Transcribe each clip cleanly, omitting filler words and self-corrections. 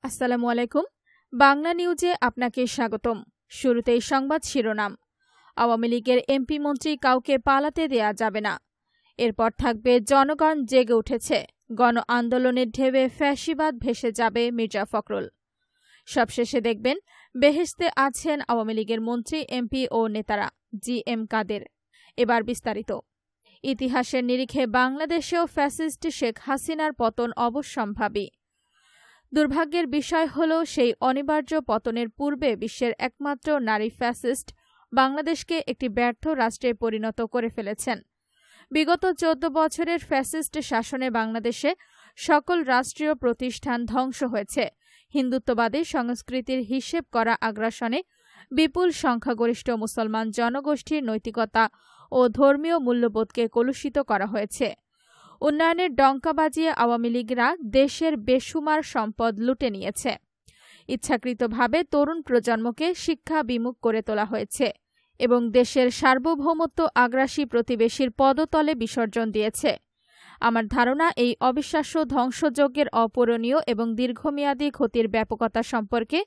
আসসালামু আলাইকুম। বাংলা নিউজে আপনাকে স্বাগতম। শুরুতেই সংবাদ শিরোনাম। আওয়ামী লীগের এমপি মন্ত্রী কাউকে পালাতে দেয়া যাবে না। এরপর থাকবে জনগণ জেগে উঠেছে, গণ আন্দোলনের ঢেউয়ে ফ্যাসিবাদ ভেসে যাবে মির্জা ফখরুল। সবশেষে দেখবেন বেহেশতে আছেন আওয়ামী লীগের মন্ত্রী, এমপি ও নেতারা, জি.এম. কাদের। এবার বিস্তারিত। ইতিহাসের নিরিখে বাংলাদেশেও ফ্যাসিস্ট শেখ হাসিনার পতন অবশ্যম্ভাবী। দুর্ভাগ্যের বিষয় হল, সেই অনিবার্য পতনের পূর্বে বিশ্বের একমাত্র নারী ফ্যাসিস্ট বাংলাদেশকে একটি ব্যর্থ রাষ্ট্রে পরিণত করে ফেলেছেন। বিগত 14 বছরের ফ্যাসিস্ট শাসনে বাংলাদেশে সকল রাষ্ট্রীয় প্রতিষ্ঠান ধ্বংস হয়েছে। হিন্দুত্ববাদী সংস্কৃতির হিসেব করা আগ্রাসনে বিপুল সংখ্যাগরিষ্ঠ মুসলমান জনগোষ্ঠীর নৈতিকতা ও ধর্মীয় মূল্যবোধকে কলুষিত করা হয়েছে। উন্নয়নের ডঙ্কা বাজিয়ে আওয়ামী লীগরা দেশের বেসুমার সম্পদ লুটে নিয়েছে। ইচ্ছাকৃতভাবে তরুণ প্রজন্মকে শিক্ষা বিমুখ করে তোলা হয়েছে এবং দেশের সার্বভৌমত্ব আগ্রাসী প্রতিবেশীর পদতলে বিসর্জন দিয়েছে। আমার ধারণা, এই অবিশ্বাস্য ধ্বংসযজ্ঞের অপূরণীয় এবং দীর্ঘমেয়াদী ক্ষতির ব্যাপকতা সম্পর্কে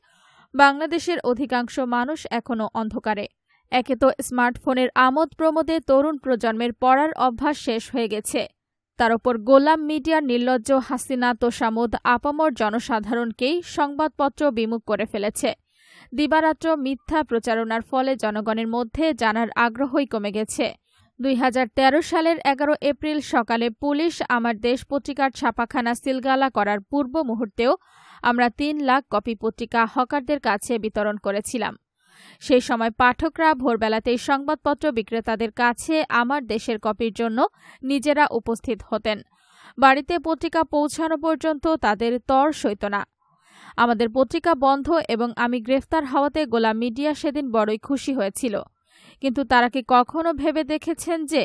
বাংলাদেশের অধিকাংশ মানুষ এখনও অন্ধকারে। একে তো স্মার্টফোনের আমোদ প্রমোদে তরুণ প্রজন্মের পড়ার অভ্যাস শেষ হয়ে গেছে, তার ওপর গোলাম মিডিয়ার নির্লজ্জ হাসিনা তোষামোদ আপামর জনসাধারণকেই সংবাদপত্র বিমুখ করে ফেলেছে। দিবারাত্র মিথ্যা প্রচারণার ফলে জনগণের মধ্যে জানার আগ্রহই কমে গেছে। 2013 সালের 11 এপ্রিল সকালে পুলিশ আমার দেশ পত্রিকার ছাপাখানা সিলগালা করার পূর্ব মুহূর্তেও আমরা 3 লাখ কপি পত্রিকা হকারদের কাছে বিতরণ করেছিলাম। সেই সময় পাঠকরা ভোরবেলাতেই সংবাদপত্র বিক্রেতাদের কাছে আমার দেশের কপির জন্য নিজেরা উপস্থিত হতেন। বাড়িতে পত্রিকা পৌঁছানো পর্যন্ত তাদের তর সইত না। আমাদের পত্রিকা বন্ধ এবং আমি গ্রেফতার হওয়াতে গোলাম মিডিয়া সেদিন বড়ই খুশি হয়েছিল। কিন্তু তারা কি কখনো ভেবে দেখেছেন যে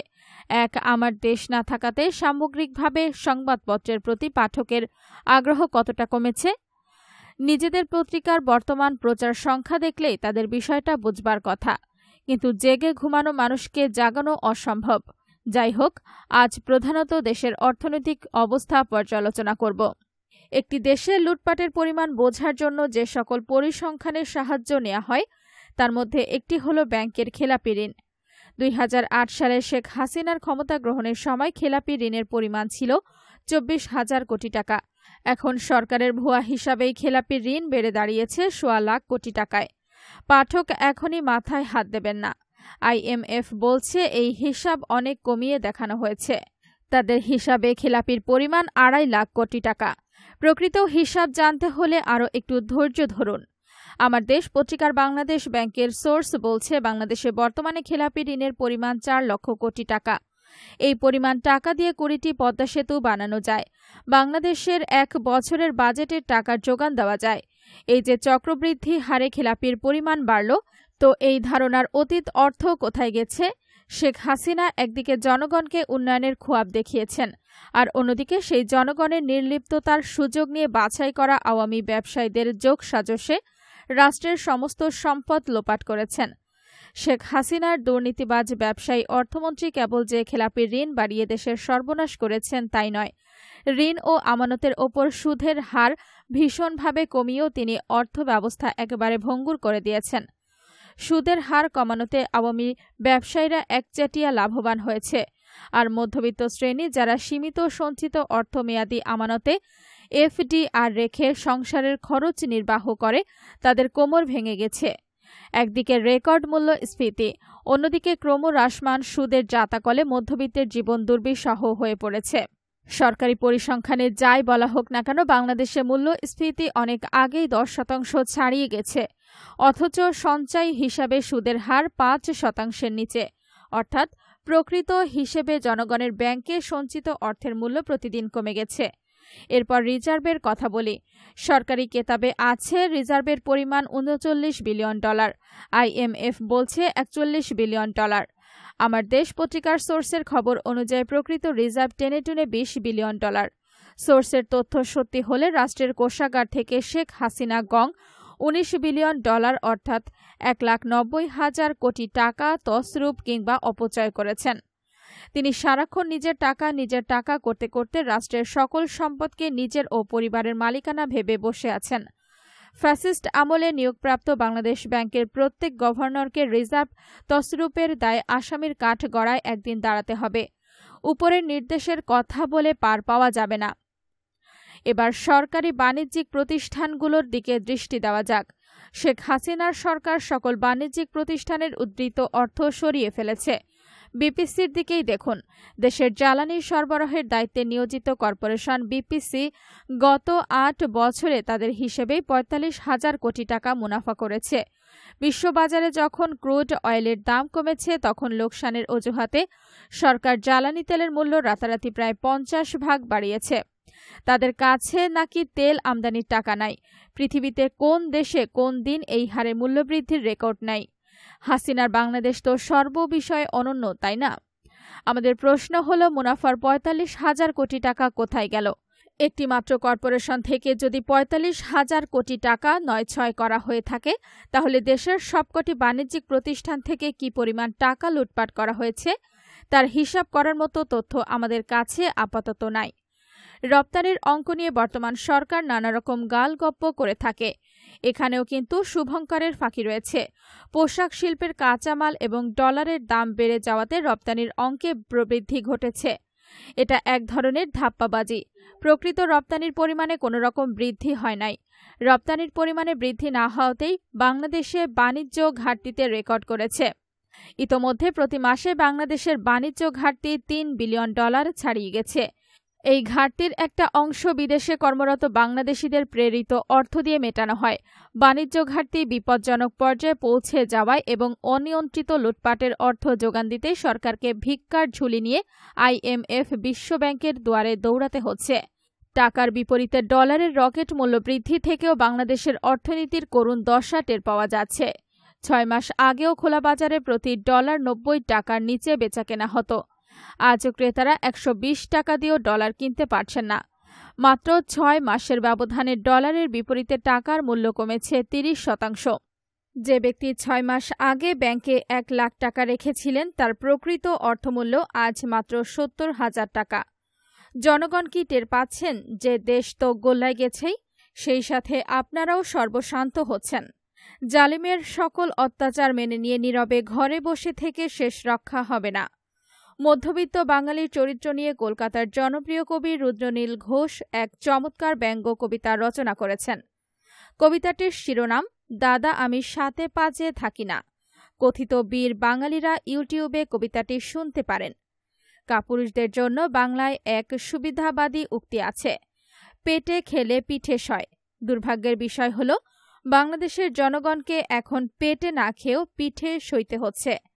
আমার দেশ না থাকাতে সামগ্রিকভাবে সংবাদপত্রের প্রতি পাঠকের আগ্রহ কতটা কমেছে? নিজেদের পত্রিকার বর্তমান প্রচার সংখ্যা দেখলেই তাদের বিষয়টা বুঝবার কথা, কিন্তু জেগে ঘুমানো মানুষকে জাগানো অসম্ভব। যাই হোক, আজ প্রধানত দেশের অর্থনৈতিক অবস্থা পর্যালোচনা করব। একটি দেশে লুটপাটের পরিমাণ বোঝার জন্য যে সকল পরিসংখ্যানের সাহায্য নেওয়া হয়, তার মধ্যে একটি হল ব্যাংকের খেলাপি ঋণ। 2008 সালে শেখ হাসিনার ক্ষমতা গ্রহণের সময় খেলাপি ঋণের পরিমাণ ছিল 24,000 কোটি টাকা। এখন সরকারের ভুয়া হিসাবেই খেলাপি ঋণ বেড়ে দাঁড়িয়েছে 1.25 লাখ কোটি টাকায়। পাঠক এখনই মাথায় হাত দেবেন না। IMF বলছে এই হিসাব অনেক কমিয়ে দেখানো হয়েছে। তাদের হিসাবে খেলাপির পরিমাণ 2.5 লাখ কোটি টাকা। প্রকৃত হিসাব জানতে হলে আরও একটু ধৈর্য ধরুন। আমার দেশ পত্রিকার বাংলাদেশ ব্যাংকের সোর্স বলছে, বাংলাদেশে বর্তমানে খেলাপি ঋণের পরিমাণ 4 লক্ষ কোটি টাকা। এই পরিমাণ টাকা দিয়ে 20টি পদ্মা সেতু বানানো যায়। বাংলাদেশের 1 বছরের বাজেটের টাকার যোগান দেওয়া যায়। এই যে চক্রবৃদ্ধি হারে খেলাপির পরিমাণ বাড়ল, তো এই ধারণার অতীত অর্থ কোথায় গেছে? শেখ হাসিনা একদিকে জনগণকে উন্নয়নের খোয়াব দেখিয়েছেন, আর অন্যদিকে সেই জনগণের নির্লিপ্ততার সুযোগ নিয়ে বাছাই করা আওয়ামী ব্যবসায়ীদের যোগসাজশে রাষ্ট্রের সমস্ত সম্পদ লোপাট করেছেন। শেখ হাসিনার দুর্নীতিবাজ ব্যবসায়ী অর্থমন্ত্রী কেবল যে খেলাপি ঋণ বাড়িয়ে দেশের সর্বনাশ করেছেন তাই নয়, ঋণ ও আমানতের ওপর সুদের হার ভীষণভাবে কমিয়েও তিনি অর্থব্যবস্থা একেবারে ভঙ্গুর করে দিয়েছেন। সুদের হার কমানোতে আওয়ামী ব্যবসায়ীরা একচেটিয়া লাভবান হয়েছে, আর মধ্যবিত্ত শ্রেণী যারা সীমিত সঞ্চিত অর্থমেয়াদী আমানতে FDR রেখে সংসারের খরচ নির্বাহ করে, তাদের কোমর ভেঙে গেছে। একদিকে রেকর্ড মূল্যস্ফীতি, অন্যদিকে ক্রমহ্রাসমান সুদের জাতাকলে মধ্যবিত্তের জীবন দুর্বিষহ হয়ে পড়েছে। সরকারি পরিসংখ্যানে যাই বলা হোক না কেন, বাংলাদেশে মূল্যস্ফীতি অনেক আগেই 10% ছাড়িয়ে গেছে, অথচ সঞ্চয় হিসাবে সুদের হার 5%-এর নিচে। অর্থাৎ প্রকৃত হিসেবে জনগণের ব্যাংকে সঞ্চিত অর্থের মূল্য প্রতিদিন কমে গেছে। এরপর রিজার্ভের কথা বলি। সরকারি কেতাবে আছে রিজার্ভের পরিমাণ $39 বিলিয়ন। IMF বলছে $41 বিলিয়ন। আমার দেশ পত্রিকার সোর্সের খবর অনুযায়ী প্রকৃত রিজার্ভ টেনে টুনে $20 বিলিয়ন। সোর্সের তথ্য সত্যি হলে রাষ্ট্রের কোষাগার থেকে শেখ হাসিনা গং $19 বিলিয়ন অর্থাৎ 1,90,000 কোটি টাকা তছরূপ কিংবা অপচয় করেছেন। তিনি সারাক্ষণ নিজের টাকা করতে করতে রাষ্ট্রের সকল সম্পদকে নিজের ও পরিবারের মালিকানা ভেবে বসে আছেন। ফ্যাসিস্ট আমলে নিয়োগপ্রাপ্ত বাংলাদেশ ব্যাংকের প্রত্যেক গভর্নরকে রিজার্ভ তসরুপের দায়ে আসামির কাঠগড়ায় একদিন দাঁড়াতে হবে। উপরের নির্দেশের কথা বলে পার পাওয়া যাবে না। এবার সরকারি বাণিজ্যিক প্রতিষ্ঠানগুলোর দিকে দৃষ্টি দেওয়া যাক। শেখ হাসিনার সরকার সকল বাণিজ্যিক প্রতিষ্ঠানের উদ্ধৃত অর্থ সরিয়ে ফেলেছে। বিপিসির দিকেই দেখুন। দেশের জ্বালানি সরবরাহের দায়িত্বে নিয়োজিত কর্পোরেশন বিপিসি গত ৮ বছরে তাদের হিসেবেই ৪৫,০০০ কোটি টাকা মুনাফা করেছে। বিশ্ববাজারে যখন ক্রুড অয়েলের দাম কমেছে তখন লোকসানের অজুহাতে সরকার জ্বালানি তেলের মূল্য রাতারাতি প্রায় ৫০ ভাগ বাড়িয়েছে। তাদের কাছে নাকি তেল আমদানির টাকা নাই। পৃথিবীতে কোন দেশে কোন দিন এই হারে মূল্যবৃদ্ধির রেকর্ড নাই? হাসিনার বাংলাদেশ তো সর্ববিষয়ে অনন্য, তাই না? আমাদের প্রশ্ন হলো, মুনাফার ৪৫,০০০ কোটি টাকা কোথায় গেল? একটি মাত্র কর্পোরেশন থেকে যদি ৪৫,০০০ কোটি টাকা নয়-ছয় করা হয়ে থাকে, তাহলে দেশের সবকটি বাণিজ্যিক প্রতিষ্ঠান থেকে কি পরিমাণ টাকা লুটপাট করা হয়েছে তার হিসাব করার মতো তথ্য আমাদের কাছে আপাতত নাই। রপ্তানির অঙ্ক নিয়ে বর্তমান সরকার নানা রকম গালগপ্প করে থাকে। এখানেও কিন্তু শুভঙ্করের ফাঁকি রয়েছে। পোশাক শিল্পের কাঁচামাল এবং ডলারের দাম বেড়ে যাওয়াতে রপ্তানির অঙ্কে প্রবৃদ্ধি ঘটেছে। এটা এক ধরনের ধাপ্পাবাজি। প্রকৃত রপ্তানির পরিমাণে কোনো রকম বৃদ্ধি হয় নাই। রপ্তানির পরিমাণে বৃদ্ধি না হওয়াতেই বাংলাদেশে বাণিজ্য ঘাটতিতে রেকর্ড করেছে। ইতোমধ্যে প্রতি মাসে বাংলাদেশের বাণিজ্য ঘাটতি $3 বিলিয়ন ছাড়িয়ে গেছে। এই ঘাটতির একটা অংশ বিদেশে কর্মরত বাংলাদেশিদের প্রেরিত অর্থ দিয়ে মেটানো হয়। বাণিজ্য ঘাটতি বিপজ্জনক পর্যায়ে পৌঁছে যাওয়ায় এবং অনিয়ন্ত্রিত লুটপাটের অর্থ যোগান দিতে সরকারকে ভিক্ষার ঝুলি নিয়ে IMF বিশ্বব্যাংকের দুয়ারে দৌড়াতে হচ্ছে। টাকার বিপরীতে ডলারের রকেট মূল্য বৃদ্ধি থেকেও বাংলাদেশের অর্থনীতির করুণ দশা টের পাওয়া যাচ্ছে। 6 মাস আগেও খোলা বাজারে প্রতি ডলার 90 টাকার নিচে বেচাকেনা হতো। আজও ক্রেতারা 120 টাকা দিয়েও ডলার কিনতে পারছেন না। মাত্র 6 মাসের ব্যবধানে ডলারের বিপরীতে টাকার মূল্য কমেছে 30%। যে ব্যক্তি 6 মাস আগে ব্যাংকে 1 লাখ টাকা রেখেছিলেন তার প্রকৃত অর্থমূল্য আজ মাত্র 70,000 টাকা। জনগণ কি টের পাচ্ছেন যে দেশ তো গোল্লায় গেছেই? সেই সাথে আপনারাও সর্বশান্ত হচ্ছেন। জালিমের সকল অত্যাচার মেনে নিয়ে নীরবে ঘরে বসে থেকে শেষ রক্ষা হবে না। মধ্যবিত্ত বাঙালির চরিত্র নিয়ে কলকাতার জনপ্রিয় কবি রুদ্রনীল ঘোষ এক চমৎকার ব্যঙ্গ কবিতা রচনা করেছেন। কবিতাটির শিরোনাম দাদা আমি সাতে পাঁচে থাকি না। কথিত বীর বাঙালিরা ইউটিউবে কবিতাটি শুনতে পারেন। কাপুরুষদের জন্য বাংলায় এক সুবিধাবাদী উক্তি আছে, পেটে খেলে পিঠে সয়। দুর্ভাগ্যের বিষয় হল বাংলাদেশের জনগণকে এখন পেটে না খেয়েও পিঠে সইতে হচ্ছে।